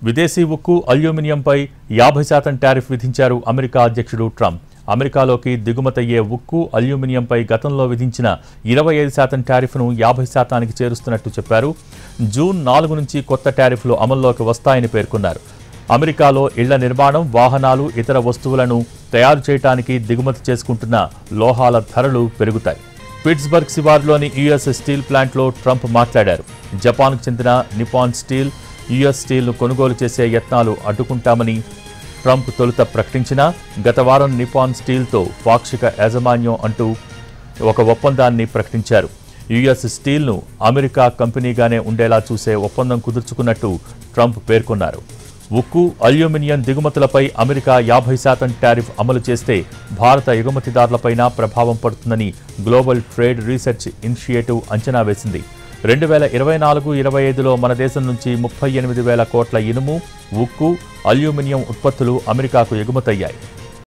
విదేశీ ఉక్కు అల్యూమినియంపై 50% టారిఫ్ విధించారు అమెరికా అధ్యక్షుడు ట్రంప్. అమెరికాలోకి దిగుమతయ్యే ఉక్కు అల్యూమినియంపై గతంలో విధించిన 25% టారిఫ్ను 50%కి చేరుస్తున్నట్టు చెప్పారు. జూన్ 4 నుంచి కొత్త టారిఫ్లు అమల్లోకి వస్తాయని పేర్కొన్నారు. అమెరికాలో ఇళ్ల నిర్మాణం, వాహనాలు, ఇతర వస్తువులను తయారు చేయడానికి దిగుమతి చేసుకుంటున్న లోహాల ధరలు పెరుగుతాయి. పిట్స్బర్గ్ శివారులోని యుఎస్ స్టీల్ ప్లాంట్లో ట్రంప్ మాట్లాడారు. జపాన్కు చెందిన నిపాన్ స్టీల్, యుఎస్ స్టీల్ను కొనుగోలు చేసే యత్నాలు అడ్డుకుంటామని ట్రంప్ తొలుత ప్రకటించినా గత వారం నిపాన్ స్టీల్తో పాక్షిక యాజమాన్యం అంటూ ఒక ఒప్పందాన్ని ప్రకటించారు. యుఎస్ స్టీల్ను అమెరికా కంపెనీగానే ఉండేలా చూసే ఒప్పందం కుదుర్చుకున్నట్టు ట్రంప్ పేర్కొన్నారు. ఉక్కు, అల్యూమినియం దిగుమతులపై అమెరికా 50% టారిఫ్ అమలు చేస్తే భారత ఎగుమతిదారులపైన ప్రభావం పడుతుందని గ్లోబల్ ట్రేడ్ రీసెర్చ్ ఇనిషియేటివ్ అంచనా వేసింది. 2024-25లో మన దేశం నుంచి 38,000 కోట్ల ఇనుము, ఉక్కు, అల్యూమినియం ఉత్పత్తులు అమెరికాకు ఎగుమతయ్యాయి.